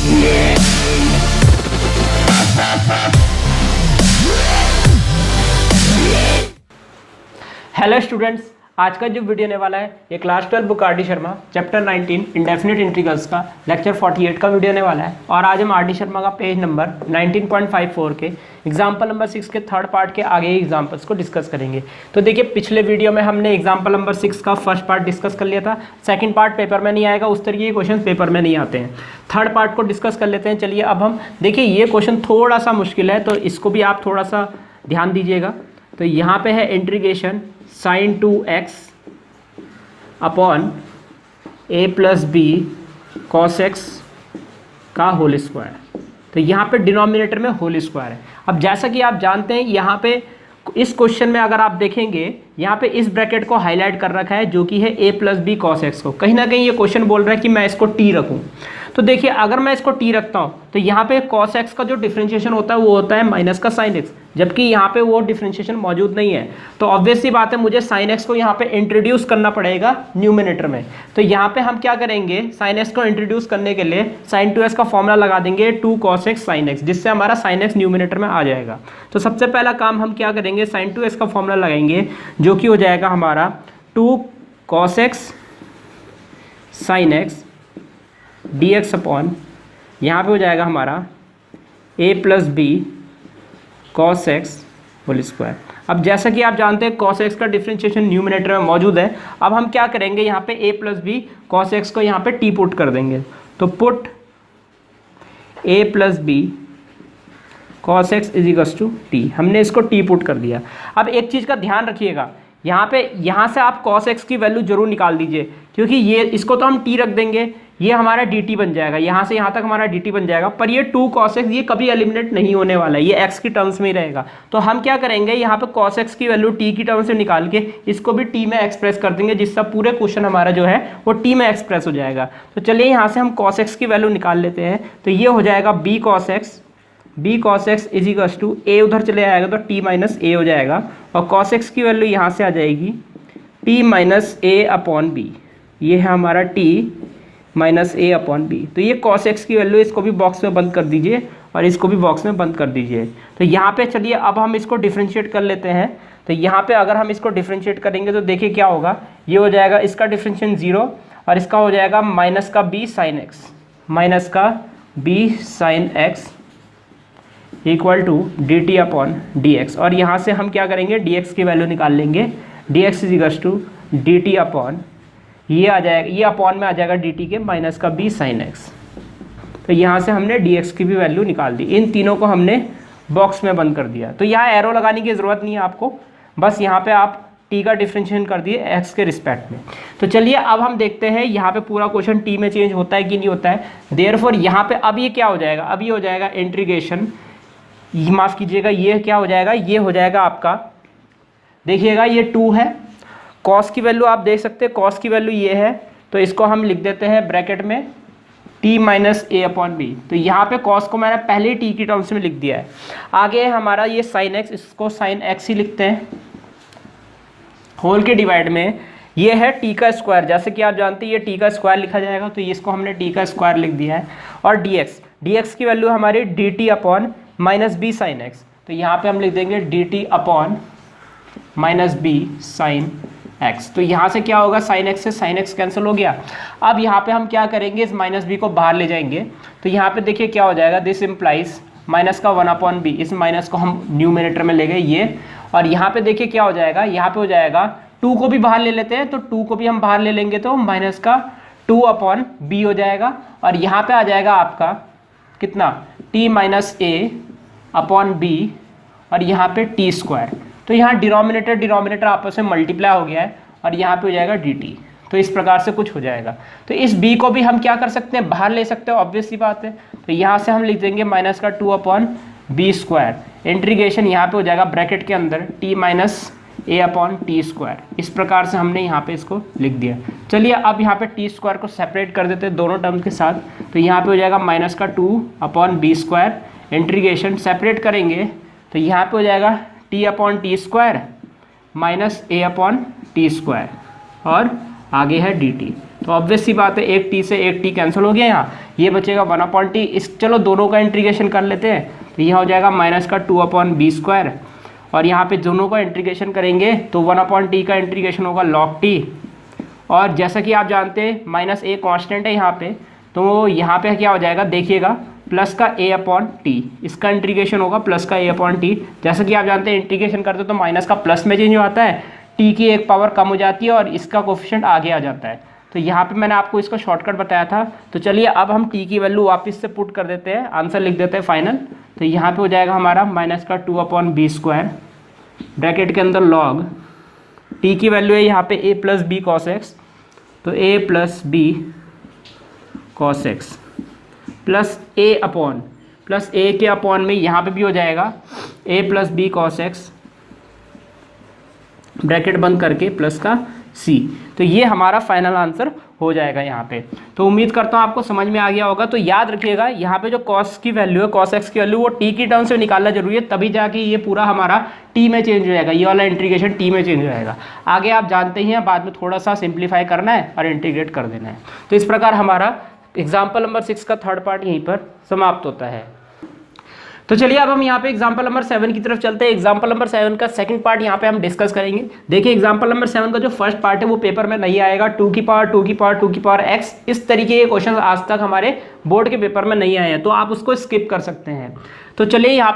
Hello students, आज का जो वीडियो होने वाला है ये class 12 book R D Sharma chapter 19 indefinite integrals का लेक्चर 48 का वीडियो होने वाला है। और आज हम आर डी शर्मा का पेज नंबर 19.54 के एग्जाम्पल नंबर 6 के थर्ड पार्ट के आगे एग्जाम्पल्स को डिस्कस करेंगे। तो देखिए, पिछले वीडियो में हमने एग्जाम्पल नंबर 6 का फर्स्ट पार्ट डिस्कस कर लिया था। सेकंड पार्ट पेपर में नहीं आएगा, उस तरीके के क्वेश्चन पेपर में नहीं आते हैं। थर्ड पार्ट को डिस्कस कर लेते हैं। चलिए, अब हम देखिए, ये क्वेश्चन थोड़ा सा मुश्किल है, तो इसको भी आप थोड़ा सा ध्यान दीजिएगा। तो यहाँ पे है integration sin 2x upon a plus b cos x का होल स्क्वायर। तो यहाँ पे डिनोमिनेटर में होल स्क्वायर है। अब जैसा कि आप जानते हैं, यहाँ पे इस क्वेश्चन में अगर आप देखेंगे, यहाँ पे इस ब्रैकेट को हाईलाइट कर रखा है जो कि है a plus b cos x को। कहीं ना कहीं ये क्वेश्चन बोल रहा है कि मैं इसको t रखूँ। तो देखिए, अगर मैं इसको t रखता हूँ तो यहाँ पे कॉस एक्स का जो डिफरेंशिएशन होता है वो होता है माइनस का साइन एक्स, जबकि यहाँ पे वो डिफरेंशिएशन मौजूद नहीं है। तो ऑब्वियस सी बात है, मुझे साइन एक्स को यहाँ पे इंट्रोड्यूस करना पड़ेगा न्यूमिनेटर में। तो यहाँ पे हम क्या करेंगे, साइन एक्स को इंट्रोड्यूस करने के लिए साइन 2x का फॉर्मूला लगा देंगे 2 cos x साइन एक्स, जिससे हमारा साइन एक्स न्यूमिनेटर में आ जाएगा। तो सबसे पहला काम हम क्या करेंगे, साइन 2x का फॉर्मूला लगाएंगे जो कि हो जाएगा हमारा 2 cos x sine x dx upon, यहाँ पे हो जाएगा हमारा a plus b cos x whole square. अब जैसा कि आप जानते हैं, कॉस एक्स का डिफरेंशिएशन न्यूमिनेटर में मौजूद है। अब हम क्या करेंगे, यहाँ पे a plus b cos x को यहाँ पे t पुट कर देंगे। तो put a plus b cos x is equals to t. हमने इसको t पुट कर दिया। अब एक चीज़ का ध्यान रखिएगा, यहाँ से आप cos x की वैल्यू जरूर निकाल दीजिए, क्योंकि ये इसको तो हम t रख देंगे, ये हमारा dt बन जाएगा, यहाँ से यहाँ तक हमारा dt बन जाएगा। पर ये 2 cos x ये कभी एलिमिनेट नहीं होने वाला है, ये x की टर्म्स में ही रहेगा। तो हम क्या करेंगे, यहाँ पे cos x की वैल्यू t की टर्म्स में निकाल के इसको भी t में एक्सप्रेस कर देंगे, जिससे पूरे क्वेश्चन हमारा जो है वो t में एक्सप्रेस हो जाएगा। तो चलिए, यहाँ से हम cos x की वैल्यू निकाल लेते हैं। तो ये हो जाएगा b cos x is equals to a, उधर चले आएगा तो t माइनस a हो जाएगा, और cos x की वैल्यू यहाँ से आ जाएगी t minus a upon b. ये है हमारा t minus a upon b. तो ये cos x की वैल्यू, इसको भी बॉक्स में बंद कर दीजिए और इसको भी बॉक्स में बंद कर दीजिए। तो यहाँ पे चलिए, अब हम इसको डिफ्रेंशिएट कर लेते हैं। तो यहाँ पे अगर हम इसको डिफ्रेंशिएट करेंगे तो देखिए क्या होगा, ये हो जाएगा इसका डिफ्रेंशिएशन 0 और इसका हो जाएगा माइनस का b साइन एक्स, माइनस का b sine x equal to d t upon d x. और यहाँ से हम क्या करेंगे, डी एक्स की वैल्यू निकाल लेंगे। D x is equals to d t upon, ये आ जाएगा, ये अपॉन में आ जाएगा डी टी के माइनस का बी साइन एक्स। तो यहाँ से हमने डी एक्स की भी वैल्यू निकाल दी। इन तीनों को हमने बॉक्स में बंद कर दिया। तो यहाँ एरो लगाने की ज़रूरत नहीं है आपको, बस यहाँ पे आप टी का डिफरेंशिएशन कर दिए एक्स के रिस्पेक्ट में। तो चलिए, अब हम देखते हैं यहाँ पे पूरा क्वेश्चन टी में चेंज होता है कि नहीं होता है। देयरफॉर यहाँ पे अब ये क्या हो जाएगा, अब ये हो जाएगा इंटीग्रेशन, माफ़ कीजिएगा, ये क्या हो जाएगा, ये हो जाएगा आपका, देखिएगा ये 2 है। कॉस की वैल्यू आप देख सकते हैं, कॉस की वैल्यू ये है, तो इसको हम लिख देते हैं ब्रैकेट में t minus a upon b. तो यहाँ पे कॉस को मैंने पहले ही t की टर्म्स में लिख दिया है। आगे हमारा ये साइन x, इसको साइन x ही लिखते हैं। होल के डिवाइड में ये है t का स्क्वायर, जैसे कि आप जानते हैं ये t का स्क्वायर लिखा जाएगा, तो इसको हमने t का स्क्वायर लिख दिया है। और dx की वैल्यू हमारी dt upon minus b sine x. तो यहाँ पे हम लिख देंगे dt upon minus b sine x. तो यहाँ से क्या होगा, साइन एक्स से साइन एक्स कैंसिल हो गया। अब यहाँ पे हम क्या करेंगे, इस माइनस बी को बाहर ले जाएंगे। तो यहाँ पे देखिए क्या हो जाएगा, दिस इम्प्लाइज माइनस का 1 अपॉन बी, इस माइनस को हम न्यूमिनेटर में ले गए ये। और यहाँ पे देखिए क्या हो जाएगा, यहाँ पे हो जाएगा 2 को भी बाहर ले लेते हैं, तो 2 को भी हम बाहर ले लेंगे तो माइनस का 2 अपॉन बी हो जाएगा। और यहाँ पे आ जाएगा आपका कितना, t minus a upon b, और यहाँ पे टी स्क्वायर। तो यहाँ डिनोमिनेटर आपस में मल्टीप्लाई हो गया है, और यहाँ पे हो जाएगा dt। तो इस प्रकार से कुछ हो जाएगा। तो इस b को भी हम क्या कर सकते हैं, बाहर ले सकते हैं, ऑब्वियस सी बात है। तो यहाँ से हम लिख देंगे माइनस का 2 अपॉन बी स्क्वायर। इंटीग्रेशन यहाँ पे हो जाएगा ब्रैकेट के अंदर t minus a upon t square. इस प्रकार से हमने यहाँ पे इसको लिख दिया। चलिए, अब यहाँ पे टी स्क्वायर को सेपरेट कर देते हैं दोनों टर्म के साथ। तो यहाँ पे हो जाएगा माइनस का 2 upon b square. Integration separate करेंगे तो यहाँ पे हो जाएगा t upon t square minus a upon t square, और आगे है dt। तो तो ऑब्वियस सी बात है एक टी से एक टी कैंसिल हो गया, यहाँ ये बचेगा 1/t। इस चलो दोनों का इंटीग्रेशन कर लेते हैं, तो यह हो जाएगा -2/b²। और यहाँ पे दोनों का इंटीग्रेशन करेंगे तो 1/t का इंटीग्रेशन होगा log t। और जैसा कि आप जानते हैं -a कांस्टेंट है यहाँ पे, तो यहाँ पे क्या हो जाएगा देखिएगा, प्लस का a/t, इसका इंटीग्रेशन होगा प्लस का a/t। जैसा कि आप जानते हैं इंटीग्रेशन करते तो माइनस का प्लस में चेंज आता है, t की एक पावर कम हो जाती है और इसका कोफिशिएंट आगे आ जाता है। तो यहाँ पे मैंने आपको इसका शॉर्टकट बताया था। तो चलिए अब हम t की वैल्यू वापस से पुट कर देते हैं, आंसर लिख देते हैं फाइनल। तो यहाँ पे हो जाएगा हमारा -2/b², ब्रैकेट के अंदर log t की वैल्यू है यहाँ पे a+b cos x, तो a+b cos x plus a के अपॉन में यहाँ पे भी हो जाएगा a+b cos x, ब्रैकेट बंद करके प्लस का c। तो ये हमारा फाइनल आंसर हो जाएगा यहाँ पे। तो उम्मीद करता हूँ आपको समझ में आ गया होगा। तो याद रखिएगा यहाँ पे जो cos की वैल्यू है, cos x की वैल्यू, वो t की टर्म से निकालना जरूरी है, तभी जाके ये पूरा हमारा t में चेंज हो जाएगा, ये वाला इंटीग्रेशन t में चेंज हो जाएगा। आगे आप जानते ही हैं, बाद में थोड़ा सा सिंप्लीफाई करना है और इंटीग्रेट कर देना है। तो इस प्रकार हमारा एग्जाम्पल नंबर 6 का थर्ड पार्ट यहीं पर समाप्त होता है। तो चलिए अब हम यहाँ पे एग्जाम्पल नंबर 7 की तरफ चलते हैं। एग्जाम्पल नंबर 7 का सेकंड पार्ट यहाँ पे हम डिस्कस करेंगे। देखिए एग्जाम्पल नंबर 7 का जो फर्स्ट पार्ट है वो पेपर में नहीं आएगा, 2 की पावर x, इस तरीके के क्वेश्चन आज तक हमारे बोर्ड के पेपर में नहीं आए हैं, तो आप उसको स्किप कर सकते हैं। तो चलिए यहाँ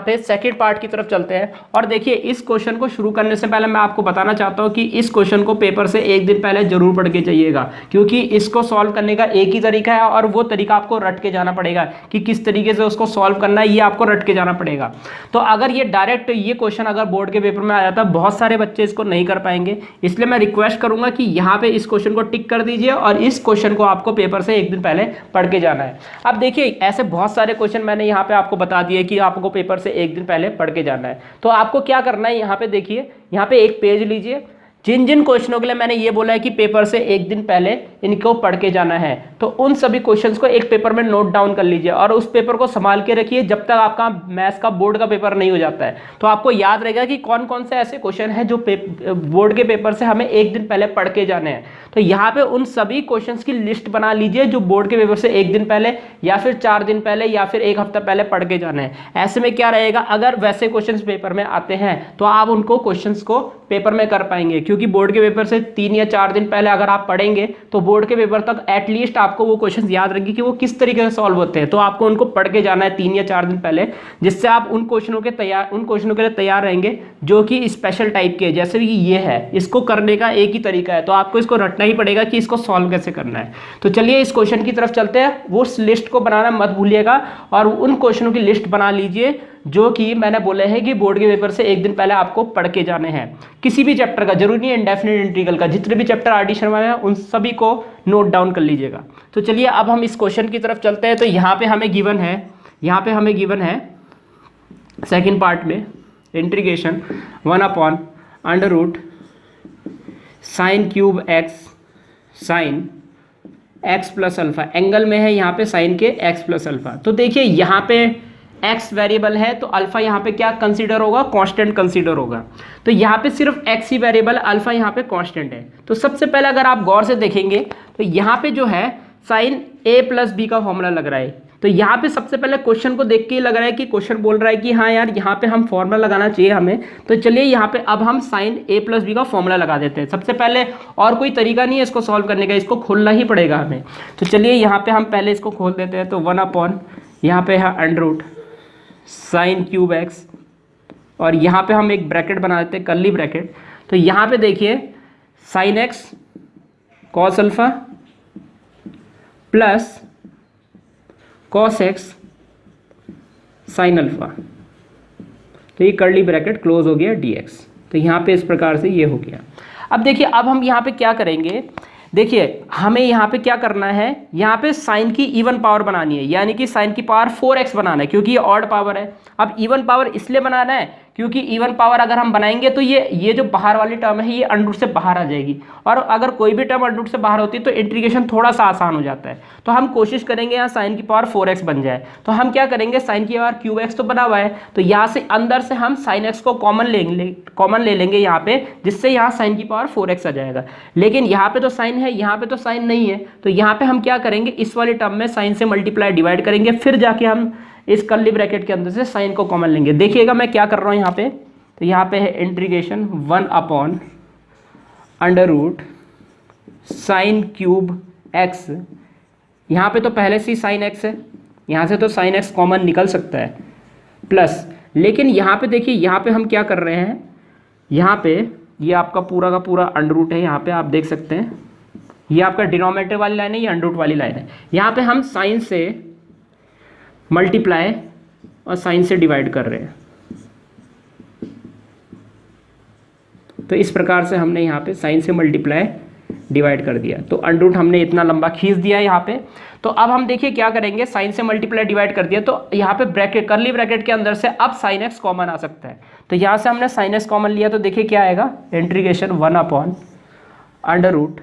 पे सेकंड पार्ट की तरफ चलते हैं। और देखिए इस क्वेश्चन को शुरू करने से पहले मैं आपको बताना चाहता हूँ कि इस क्वेश्चन को पेपर से एक दिन पहले जरूर पढ़ के जाइएगा, क्योंकि इसको सॉल्व करने का एक ही तरीका है और वो तरीका आपको रट के जाना पड़ेगा कि किस तरीके से उसको सॉल्व करना है, ये आपको रट के जाना पड़ेगा। तो अगर ये डायरेक्ट ये क्वेश्चन अगर बोर्ड के पेपर में आ जाता, बहुत सारे बच्चे इसको नहीं कर पाएंगे, इसलिए मैं रिक्वेस्ट करूंगा कि यहाँ पे इस क्वेश्चन को टिक कर दीजिए और इस क्वेश्चन को आपको पेपर से एक दिन पहले पढ़ के जाना है। अब देखिए ऐसे बहुत सारे क्वेश्चन मैंने यहाँ पे आपको बता दिए कि आपको पेपर से एक दिन पहले पढ़ के जाना है। तो आपको क्या करना है, यहाँ पे देखिए, यहाँ पे एक पेज लीजिए, जिन जिन क्वेश्चनों के लिए मैंने ये बोला है कि पेपर से एक दिन पहले इनको पढ़ के जाना है, तो उन सभी क्वेश्चंस को एक पेपर में नोट डाउन कर लीजिए और उस पेपर को संभाल के रखिए जब तक आपका मैथ्स का बोर्ड का पेपर नहीं हो जाता है। तो आपको याद रहेगा कि कौन कौन से ऐसे क्वेश्चन हैं जो बोर्ड के पेपर से हमें एक दिन पहले पढ़ के जाने हैं। तो यहाँ पे उन सभी क्वेश्चंस की लिस्ट बना लीजिए जो बोर्ड के पेपर से एक दिन पहले या फिर 4 दिन पहले या फिर एक हफ्ता पहले पढ़ के जाना है। ऐसे में क्या रहेगा, अगर वैसे क्वेश्चंस पेपर में आते हैं तो आप उनको क्वेश्चंस को पेपर में कर पाएंगे, क्योंकि बोर्ड के पेपर से 3 या 4 दिन पहले अगर आप पढ़ेंगे तो बोर्ड के पेपर तक एटलीस्ट आपको वो क्वेश्चन याद रहेंगे कि वो किस तरीके से सॉल्व होते हैं। तो आपको उनको पढ़ के जाना है 3 या 4 दिन पहले, जिससे आप उन क्वेश्चनों के लिए तैयार रहेंगे जो कि स्पेशल टाइप के, जैसे कि ये है, इसको करने का एक ही तरीका है, तो आपको इसको रटना ही पड़ेगा कि इसको सॉल्व कैसे करना है। तो चलिए इस क्वेश्चन की तरफ चलते हैं। वो लिस्ट को बनाना मत भूलिएगा और उन क्वेश्चनों की लिस्ट बना लीजिए जो कि मैंने बोले हैं कि बोर्ड के पेपर से एक दिन पहले आपको पढ़ के जाने हैं। किसी भी चैप्टर का, जरूरी नहीं इंडेफिनिट इंटीग्रल का, जितने भी चैप्टर आर डी शर्मा में उन सभी को नोट डाउन कर लीजिएगा। तो चलिए अब हम इस क्वेश्चन की तरफ चलते हैं। तो यहाँ पे हमें गिवन है, सेकेंड पार्ट में integration 1/√sin³ x sin x plus alpha, angle में है यहाँ पे साइन के x प्लस अल्फा। तो देखिए यहाँ पे x वेरिएबल है तो अल्फा यहाँ पे क्या कंसीडर होगा, कांस्टेंट कंसीडर होगा। तो यहाँ पे सिर्फ x ही वेरिएबल, अल्फा यहाँ पे कांस्टेंट है। तो सबसे पहले अगर आप गौर से देखेंगे तो यहाँ पे जो है साइन a+b का फॉर्मूला लग रहा है। तो यहाँ पे सबसे पहले क्वेश्चन को देख के ही लग रहा है कि क्वेश्चन बोल रहा है कि हाँ यार यहाँ पे हम फॉर्मूला लगाना चाहिए हमें। तो चलिए यहाँ पे अब हम साइन a+b का फॉर्मूला लगा देते हैं सबसे पहले, और कोई तरीका नहीं है इसको सॉल्व करने का, इसको खोलना ही पड़ेगा हमें। तो चलिए यहाँ पे हम पहले इसको खोल देते हैं। तो 1/ यहाँ पे है √sin³ x और यहाँ पे हम एक ब्रैकेट बना देते हैं, कर्ली ब्रैकेट। तो यहाँ पे देखिए sin x cos alpha plus cos x sin alpha, तो ये कर्ली ब्रैकेट क्लोज हो गया dx। तो यहाँ पे इस प्रकार से ये हो गया। अब देखिए अब हम यहाँ पे क्या करेंगे, देखिए हमें यहाँ पे क्या करना है, यहाँ पे साइन की इवन पावर बनानी है, यानी कि साइन की पावर 4x बनाना है, क्योंकि ये ऑड पावर है। अब इवन पावर इसलिए बनाना है क्योंकि इवन पावर अगर हम बनाएंगे तो ये जो बाहर वाली टर्म है ये अंडर रूट से बाहर आ जाएगी, और अगर कोई भी टर्म अंडर रूट से बाहर होती है तो इंटीग्रेशन थोड़ा सा आसान हो जाता है। तो हम कोशिश करेंगे यहाँ साइन की पावर 4x बन जाए, तो हम क्या करेंगे, साइन की पावर क्यूब एक्स तो बना हुआ है, तो यहाँ से अंदर से हम साइन एक्स को कॉमन ले लेंगे यहाँ पे, जिससे यहाँ साइन की पावर 4x आ जाएगा। लेकिन यहाँ पे तो साइन है, यहाँ पे तो साइन नहीं है, तो यहाँ पे हम क्या करेंगे, इस वाले टर्म में साइन से मल्टीप्लाई डिवाइड करेंगे, फिर जाके हम इस कर्ली ब्रैकेट के अंदर से साइन को कॉमन लेंगे। देखिएगा मैं क्या कर रहा हूँ यहाँ पे, तो यहाँ पे है इंटीग्रेशन 1/√, साइन क्यूब एक्स, यहाँ पे तो पहले से ही साइन एक्स है, यहाँ से तो साइन एक्स कॉमन निकल सकता है, प्लस, लेकिन यहाँ पे देखिए, यहाँ पे हम क्या कर रहे हैं, यहाँ पे ये आपका पूरा का पूरा अंडर है, यहाँ पे आप देख सकते हैं, ये आपका डिनोमिनेटर वाली लाइन है, ये अंडर वाली लाइन है, यहाँ पे हम साइन से मल्टीप्लाई और साइन से डिवाइड कर रहे हैं। तो इस प्रकार से हमने यहाँ पे साइन से मल्टीप्लाई डिवाइड कर दिया, तो अंडर हमने इतना लंबा खींच दिया यहाँ पे। तो अब हम देखिए क्या करेंगे, साइन से मल्टीप्लाई डिवाइड कर दिया, तो यहाँ पे ब्रैकेट, कर्ली ब्रैकेट के अंदर से अब साइन एक्स कॉमन आ सकता है, तो यहाँ से हमने साइन एक्स कॉमन लिया, तो देखिए क्या आएगा, इंटीग्रेशन 1/√,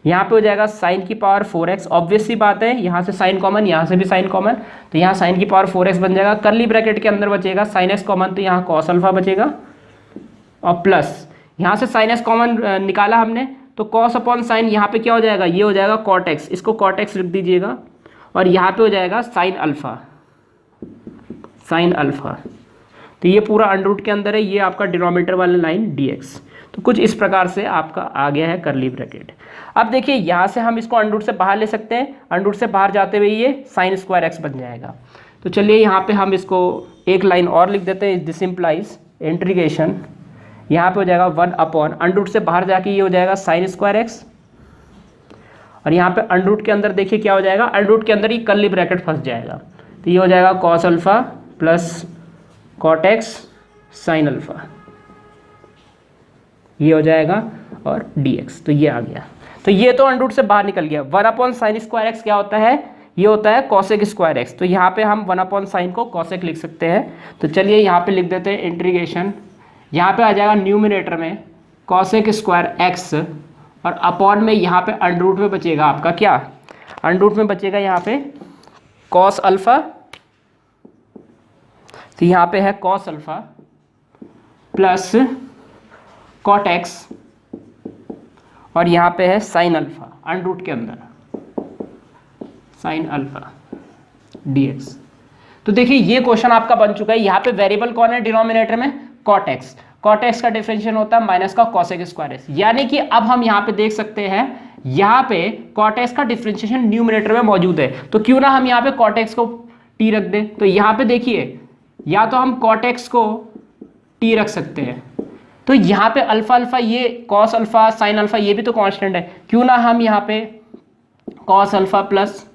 यहाँ पे हो जाएगा साइन की पावर 4x, ऑब्वियस सी बात है, यहाँ से साइन कॉमन, यहाँ से भी साइन कॉमन, तो यहाँ साइन की पावर 4x बन जाएगा, कर्ली ब्रैकेट के अंदर बचेगा साइन एक्स कॉमन, तो यहाँ कॉस अल्फा बचेगा, और प्लस यहाँ से साइन एक्स कॉमन निकाला हमने, तो कॉस अपॉन साइन, यहाँ पे क्या हो जाएगा, ये हो जाएगा कॉट एक्स, इसको कॉट एक्स लिख दीजिएगा, और यहाँ पे हो जाएगा साइन अल्फा, तो ये पूरा अंडर रूट के अंदर है, ये आपका डिनोमिनेटर वाला लाइन dx। तो कुछ इस प्रकार से आपका आ गया है कर्ली ब्रैकेट। अब देखिए यहाँ से हम इसको अंडर रूट से बाहर ले सकते हैं, अंडर रूट से बाहर जाते हुए ये साइन स्क्वायर एक्स बन जाएगा। तो चलिए यहाँ पे हम इसको एक लाइन और लिख देते हैं, दिस इम्प्लाइज इंटीग्रेशन, यहाँ पे हो जाएगा 1/ अंडर रूट से बाहर जाके ये हो जाएगा साइन स्क्वायर एक्स, और यहाँ पे अंडर रूट के अंदर देखिए क्या हो जाएगा, अंडर रूट के अंदर ही कर्ली ब्रैकेट फंस जाएगा, तो ये हो जाएगा cos alpha plus cot x sine alpha, ये हो जाएगा, और dx, तो ये आ गया। तो ये तो अंडर रूट से बाहर निकल गया। 1/sin स्क्वायर एक्स क्या होता है, ये होता है कॉसेक स्क्वायर एक्स, तो यहाँ पे हम 1/sin को कॉसेक लिख सकते हैं। तो चलिए यहाँ पे लिख देते हैं इंटीग्रेशन, यहाँ पे आ जाएगा न्यूमिनेटर में कॉसेक स्क्वायर एक्स, और अपॉन में यहाँ पे अंडर रूट में बचेगा आपका क्या, अंडर रूट में बचेगा यहाँ पे कॉस अल्फा, तो यहाँ पे है cos alpha plus cot x, और यहाँ पे है साइन अल्फा अंडर रूट के अंदर, साइन अल्फा dx। तो देखिए ये क्वेश्चन आपका बन चुका है। यहाँ पे वेरिएबल कौन है डिनोमिनेटर में, कॉट एक्स, कॉट एक्स का डिफरेंशियल होता है माइनस का कॉसेक स्क्वायर एक्स, यानी कि अब हम यहाँ पे देख सकते हैं, यहाँ पे कॉट एक्स का डिफरेंशिएशन न्यूमिनेटर में मौजूद है, तो क्यों ना हम यहाँ पे कॉट एक्स को टी रख दें। तो यहाँ पे देखिए, या तो हम कॉट एक्स को टी रख सकते हैं, तो यहाँ पे अल्फा अल्फा, ये कॉस अल्फा साइन अल्फा, ये भी तो कांस्टेंट है, क्यों ना हम यहाँ पे cos alpha plus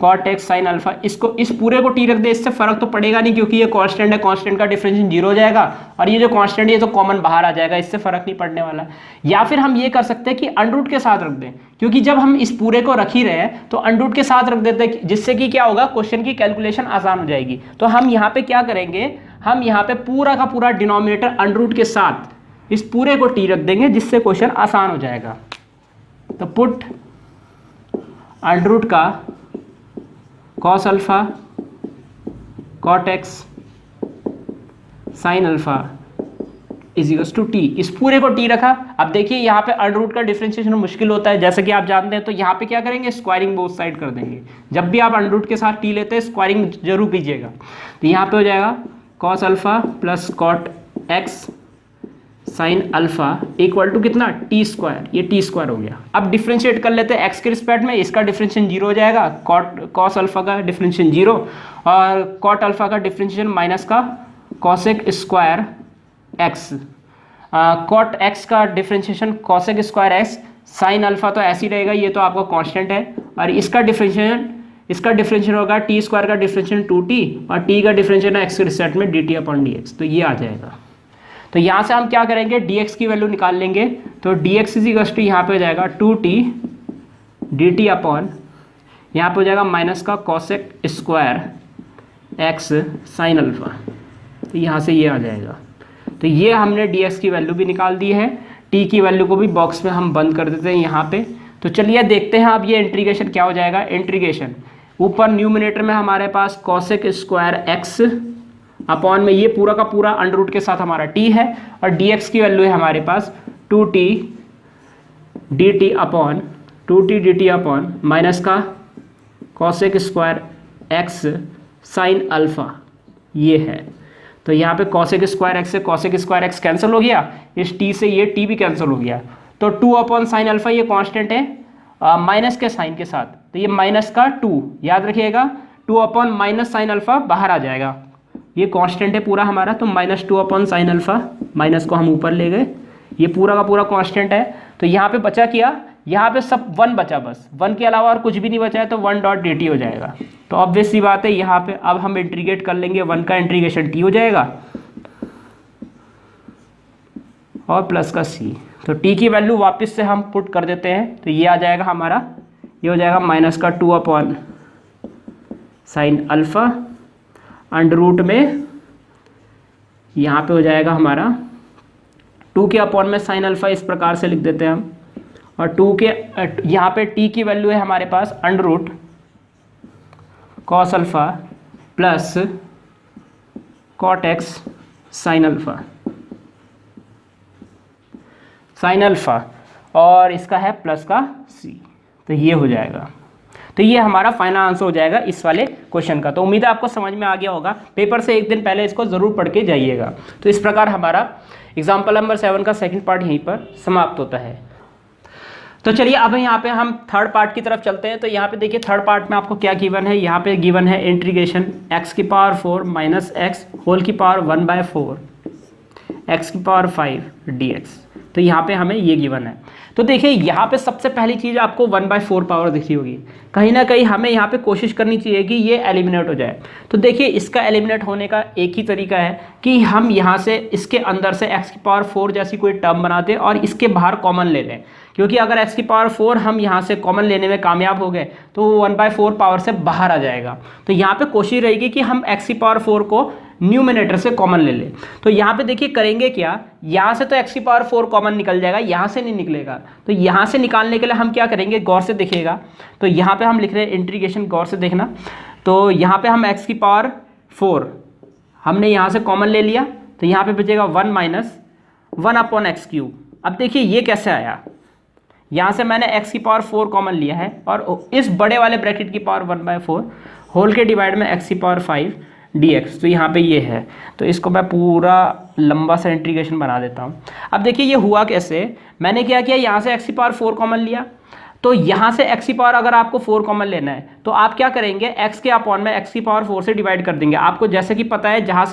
cot x sine alpha, इसको इस पूरे को टी रख दे, इससे फर्क तो पड़ेगा नहीं, क्योंकि ये कांस्टेंट है, कांस्टेंट का डिफरेंशिएशन 0 हो जाएगा, और ये जो कांस्टेंट है ये तो कॉमन बाहर आ जाएगा, इससे फर्क नहीं पड़ने वाला। या फिर हम ये कर सकते हैं कि अंडर रूट के साथ रख दें, क्योंकि जब हम इस पूरे को रख ही रहे हैं तो अंडर रूट के साथ रख देते हैं, जिससे कि क्या होगा, क्वेश्चन की कैलकुलेशन आसान हो जाएगी। तो हम यहाँ पे क्या करेंगे, हम यहाँ पे पूरा का पूरा डिनोमिनेटर अंडर रूट के साथ इस पूरे को टी रख देंगे, जिससे क्वेश्चन आसान हो जाएगा। तो पुट अंडर रूट का cos alpha cot x sine alpha is equals to t, इस पूरे को टी रखा। अब देखिए यहाँ पे अंडर रूट का डिफरेंशिएशन मुश्किल होता है, जैसे कि आप जानते हैं, तो यहाँ पे क्या करेंगे, स्क्वायरिंग बोथ साइड कर देंगे। जब भी आप अंडर रूट के साथ टी लेते हैं स्क्वायरिंग जरूर कीजिएगा। तो यहाँ पे हो जाएगा cos alpha plus cot x sine alpha equal to कितना, टी स्क्वायर, ये टी स्क्वायर हो गया। अब डिफ्रेंशिएट कर लेते हैं एक्स के रिस्पेक्ट में, इसका डिफरेंशिएशन 0 हो जाएगा, कॉस अल्फा का डिफरेंशिएशन 0, और कॉट अल्फा का डिफरेंशिएशन माइनस का cosec square x, cot x का differentiation cosec square x, sine alpha तो ऐसे ही रहेगा, ये तो आपका कांस्टेंट है, और इसका डिफरेंशिएशन होगा टी स्क्वायर का डिफरेंशिएशन 2t, और टी का डिफरेंशिएशन एक्स के रिस्पेक्ट में dt/dx, तो ये आ जाएगा। तो यहाँ से हम क्या करेंगे, dx की वैल्यू निकाल लेंगे, तो dx इज इक्वल टू यहाँ पे हो जाएगा 2t dt अपॉन, यहाँ पे हो जाएगा माइनस का cosec square x sine alpha, तो यहाँ से ये आ जाएगा। तो ये हमने dx की वैल्यू भी निकाल दी है, t की वैल्यू को भी बॉक्स में हम बंद कर देते हैं यहाँ पे। तो चलिए देखते हैं अब ये इंटीग्रेशन क्या हो जाएगा। इंटीग्रेशन ऊपर न्यूमिनेटर में हमारे पास cosec स्क्वायर एक्स अपॉन में ये पूरा का पूरा अंडर रूट के साथ हमारा t है, और dx की वैल्यू है हमारे पास 2t dt अपॉन माइनस का cosec square x sine alpha ये है। तो यहाँ पे cosec स्क्वायर एक्स से cosec स्क्वायर एक्स कैंसिल हो गया, इस t से ये t भी कैंसिल हो गया। तो 2 अपॉन साइन अल्फा ये कांस्टेंट है माइनस के साइन के साथ, तो ये माइनस का 2 याद रखिएगा, 2 अपॉन माइनस साइन अल्फा बाहर आ जाएगा, ये कांस्टेंट है पूरा हमारा। तो -2 अपॉन साइन अल्फा, माइनस को हम ऊपर ले गए, ये पूरा का पूरा कांस्टेंट है। तो यहाँ पे बचा क्या, यहाँ पे सब 1 बचा, बस 1 के अलावा और कुछ भी नहीं बचा है, तो 1 डॉट dt हो जाएगा। तो ऑब्वियस सी बात है यहाँ पे अब हम इंटीग्रेट कर लेंगे, 1 का इंटीग्रेशन t हो जाएगा और प्लस का c। तो t की वैल्यू वापस से हम पुट कर देते हैं, तो ये आ जाएगा हमारा, ये हो जाएगा माइनस का 2 upon sine alpha under root में, यहाँ पे हो जाएगा हमारा 2 के अपॉन में साइन अल्फा, इस प्रकार से लिख देते हैं हम। और 2 के यहाँ पे t की वैल्यू है हमारे पास under root cos alpha plus cot x sine alpha, और इसका है प्लस का c। तो ये हो जाएगा, तो ये हमारा फाइनल आंसर हो जाएगा इस वाले क्वेश्चन का। तो उम्मीद है आपको समझ में आ गया होगा, पेपर से एक दिन पहले इसको ज़रूर पढ़ के जाइएगा। तो इस प्रकार हमारा एग्जाम्पल नंबर 7 का सेकंड पार्ट यहीं पर समाप्त होता है। तो चलिए अब यहाँ पे हम थर्ड पार्ट की तरफ चलते हैं। तो यहाँ पे देखिए थर्ड पार्ट में आपको क्या गिवन है, यहाँ पे गिवन है इंटीग्रेशन x की पावर 4 माइनस एक्स होल की पावर 1/4 x की पावर 5 dx। तो यहाँ पे हमें ये गिवन है। तो देखिए यहाँ पे सबसे पहली चीज़ आपको 1/4 पावर दिखी होगी, कहीं ना कहीं हमें यहाँ पे कोशिश करनी चाहिए कि ये एलिमिनेट हो जाए। तो देखिए इसका एलिमिनेट होने का एक ही तरीका है कि हम यहाँ से इसके अंदर से x की पावर 4 जैसी कोई टर्म बना दें और इसके बाहर कॉमन ले लें, क्योंकि अगर x की पावर 4 हम यहाँ से कॉमन लेने में कामयाब हो गए तो वो 1/4 पावर से बाहर आ जाएगा। तो यहाँ पे कोशिश रहेगी कि हम x की पावर 4 को न्यूमिनेटर से कॉमन ले लें। तो यहाँ पे देखिए करेंगे क्या, यहाँ से तो x की पावर 4 कॉमन निकल जाएगा, यहाँ से नहीं निकलेगा। तो यहाँ से निकालने के लिए हम क्या करेंगे, गौर से देखिएगा। तो यहाँ पे हम लिख रहे हैं इंटीग्रेशन, गौर से देखना। तो यहाँ पे हम x की पावर 4 हमने यहाँ से कॉमन ले लिया, तो यहाँ पे बचेगा 1 माइनस 1 अपॉन एक्स क्यूब। अब देखिए ये कैसे आया, यहाँ से मैंने x की पावर 4 कॉमन लिया है और इस बड़े वाले ब्रैकेट की पावर 1/4 होल के डिवाइड में x की पावर 5 dx। तो यहाँ पे ये है, तो इसको मैं पूरा लंबा सा इंटीग्रेशन बना देता हूँ। अब देखिए ये हुआ कैसे, मैंने क्या किया, यहाँ से x की पावर 4 कॉमन लिया, तो यहाँ से x की पावर अगर आपको 4 कॉमन लेना है तो आप क्या करेंगे, x के अपॉन में x की पावर 4 से डिवाइड कर देंगे। आपको जैसे कि पता है जहाँ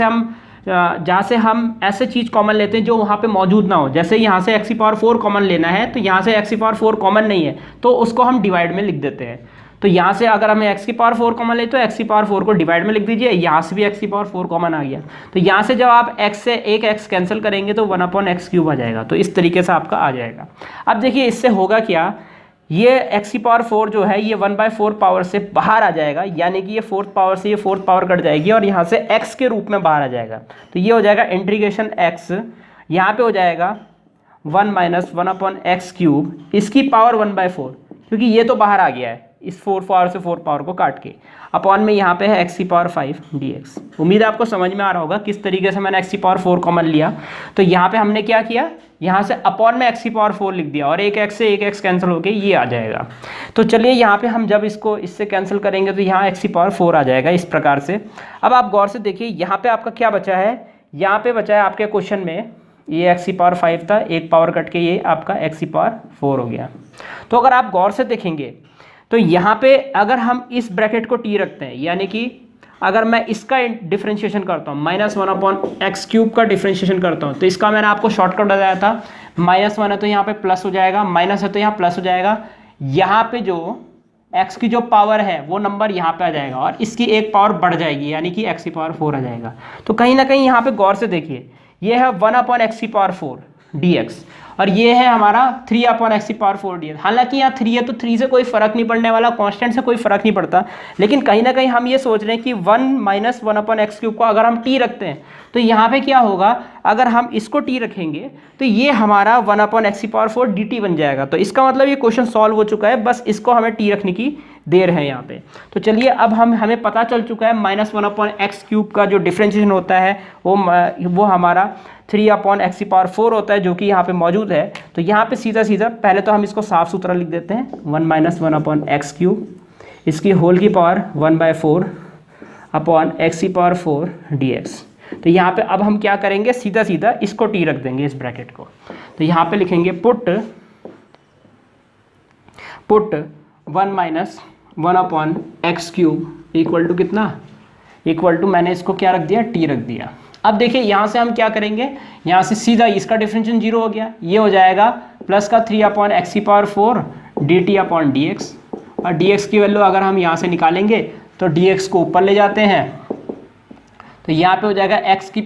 से हम ऐसे चीज़ कॉमन लेते हैं जो वहाँ पे मौजूद ना हो, जैसे यहाँ से x की पावर 4 कॉमन लेना है, तो यहाँ से x की पावर 4 कॉमन नहीं है तो उसको हम डिवाइड में लिख देते हैं। तो यहाँ से अगर हमें x की पावर 4 कॉमन ले तो x की पावर 4 को डिवाइड में लिख दीजिए, यहाँ से भी x की पावर 4 कॉमन आ गया। तो यहाँ से जब आप x से एक x कैंसिल करेंगे तो 1/x³ आ जाएगा। तो इस तरीके से आपका आ जाएगा। अब देखिए इससे होगा क्या, ये x की पावर 4 जो है ये 1/4 पावर से बाहर आ जाएगा, यानी कि ये 4th पावर से ये 4th पावर कट जाएगी और यहाँ से x के रूप में बाहर आ जाएगा। तो ये हो जाएगा इंटीग्रेशन x, यहाँ पे हो जाएगा 1 माइनस 1/x³, इसकी पावर 1/4, क्योंकि ये तो बाहर आ गया है इस 4 पावर से 4 पावर को काट के, अपॉन में यहाँ पे है x की पावर 5 dx। उम्मीद है आपको समझ में आ रहा होगा किस तरीके से मैंने x की पावर 4 कॉमन लिया। तो यहाँ पे हमने क्या किया, यहाँ से अपॉन में x की पावर 4 लिख दिया और एक x से एक x कैंसिल होके ये आ जाएगा। तो चलिए यहाँ पे हम जब इसको इससे कैंसिल करेंगे तो यहाँ x की पावर 4 आ जाएगा इस प्रकार से। अब आप गौर से देखिए यहाँ पे आपका क्या बचा है, यहाँ पे बचा है आपके क्वेश्चन में ये x की पावर 5 था, एक पावर कट के ये आपका x की पावर 4 हो गया। तो अगर आप गौर से देखेंगे तो यहाँ पे अगर हम इस ब्रैकेट को t रखते हैं, यानी कि अगर मैं इसका डिफरेंशिएशन करता हूँ -1/x³ का डिफरेंशिएशन करता हूँ, तो इसका मैंने आपको शॉर्टकट बताया था, -1 है तो यहाँ पे प्लस हो जाएगा, माइनस है तो यहाँ प्लस हो जाएगा, यहाँ पे जो x की जो पावर है वो नंबर यहाँ पे आ जाएगा और इसकी एक पावर बढ़ जाएगी, यानी कि x की पावर 4 आ जाएगा। तो कहीं ना कहीं यहाँ पे गौर से देखिए ये है 1/x की पावर 4, dx, और ये है हमारा 3/x⁴ dx। हालांकि यहाँ 3 है तो 3 से कोई फर्क नहीं पड़ने वाला, कांस्टेंट से कोई फर्क नहीं पड़ता, लेकिन कहीं ना कहीं हम ये सोच रहे हैं कि 1 - 1/x³ को अगर हम t रखते हैं तो यहाँ पे क्या होगा, अगर हम इसको t रखेंगे तो ये हमारा 1/x⁴ dt बन जाएगा। तो इसका मतलब ये क्वेश्चन सॉल्व हो चुका है, बस इसको हमें t रखने की देर है यहाँ पे। तो चलिए अब हमें पता चल चुका है -1/x³ का जो डिफ्रेंशिएशन होता है वो हमारा 3/x⁴ होता है, जो कि यहाँ पे मौजूद है। तो यहाँ पे सीधा सीधा पहले तो हम इसको साफ सुथरा लिख देते हैं, 1 - 1/x³, इसकी होल की पावर 1/4/x⁴ dx। तो यहाँ पे अब हम क्या करेंगे, सीधा सीधा इसको t रख देंगे, इस ब्रैकेट को। तो यहाँ पे लिखेंगे पुट 1 - 1/x³ इक्वल टू कितना, इक्वल टू मैंने इसको क्या रख दिया, t रख दिया। अब देखिए यहाँ से हम क्या करेंगे, यहाँ से सीधा इसका डिफरेंशिएशन 0 हो गया, ये हो जाएगा प्लस का 3/x⁴ dt/dx, और dx की वैल्यू अगर हम यहाँ से निकालेंगे तो dx को ऊपर ले जाते हैं, तो यहाँ पे हो जाएगा x⁴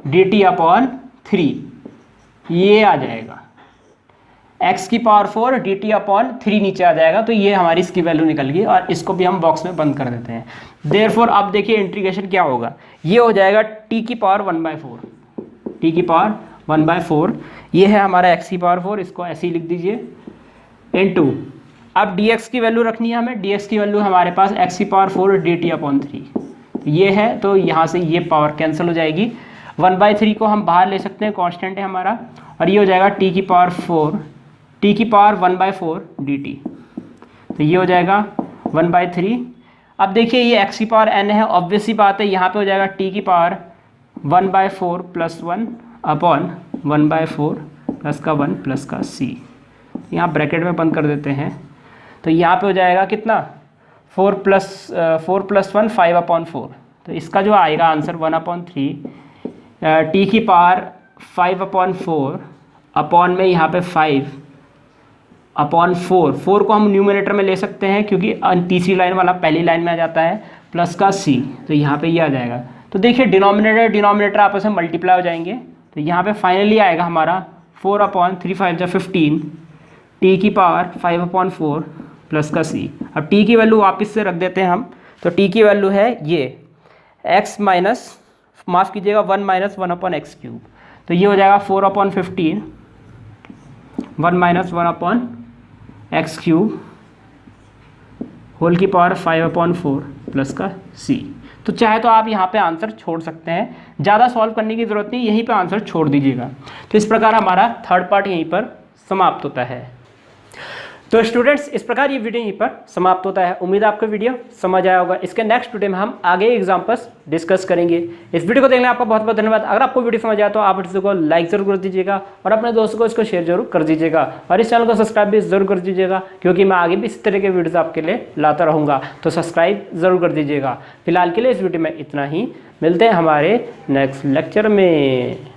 dt/3, ये आ जाएगा x⁴ dt/3 नीचे आ जाएगा। तो ये हमारी इसकी वैल्यू निकल गई, और इसको भी हम बॉक्स में बंद कर देते हैं। देयरफॉर अब देखिए इंटीग्रेशन क्या होगा, ये हो जाएगा t⁴ t⁴ ये है हमारा x⁴, इसको ऐसे ही लिख दीजिए, इनटू अब dx की वैल्यू रखनी है हमें, dx की वैल्यू हमारे पास x⁴ dt/3 ये है, तो यहाँ से ये पावर कैंसिल हो जाएगी। 1/3 को हम बाहर ले सकते हैं, कांस्टेंट है हमारा, और ये हो जाएगा t⁴ 1/4 dt। तो ये हो जाएगा 1/3। अब देखिए ये x⁴n है, ऑब्वियस सी बात है, यहाँ पे हो जाएगा t⁴ 1/4 + 1/1/4 प्लस का 1 प्लस का c, यहाँ ब्रैकेट में बंद कर देते हैं। तो यहाँ पे हो जाएगा कितना, 4 + 1 5/4। तो इसका जो आएगा आंसर 1/3 t⁴ 5/4 अपॉन में यहाँ पे 5/4 को हम न्यूमरेटर में ले सकते हैं क्योंकि तीसरी लाइन वाला पहली लाइन में आ जाता है, प्लस का c, तो यहाँ पे ये आ जाएगा। तो देखिए डिनोमिनेटर आपस में मल्टीप्लाई हो जाएंगे, तो यहाँ पे फाइनली आएगा हमारा 4/3 5 × 15 t⁴ 5/4 प्लस का c। अब t की वैल्यू वापस से रख देते हैं हम, तो t की वैल्यू है ये x माइनस, माफ़ कीजिएगा 1 - 1/x³, तो ये हो जाएगा 4/15 1 - 1/x³ होल की पावर 5/4 प्लस का c। तो चाहे तो आप यहाँ पे आंसर छोड़ सकते हैं, ज़्यादा सॉल्व करने की ज़रूरत नहीं, यहीं पे आंसर छोड़ दीजिएगा। तो इस प्रकार हमारा थर्ड पार्ट यहीं पर समाप्त होता है। तो स्टूडेंट्स इस प्रकार ये वीडियो यहीं पर समाप्त होता है। उम्मीद है आपको वीडियो समझ आया होगा। इसके नेक्स्ट वीडियो में हम आगे एग्जाम्पल्स डिस्कस करेंगे। इस वीडियो को देखने आपका बहुत बहुत धन्यवाद। अगर आपको वीडियो समझ आया तो आप इस को लाइक जरूर कर दीजिएगा और अपने दोस्तों को इसको शेयर जरूर कर दीजिएगा, और इस चैनल को सब्सक्राइब भी जरूर कर दीजिएगा, क्योंकि मैं आगे भी इस तरह के वीडियोज़ आपके लिए लाता रहूँगा। तो सब्सक्राइब जरूर कर दीजिएगा। फिलहाल के लिए इस वीडियो में इतना ही, मिलते हैं हमारे नेक्स्ट लेक्चर में।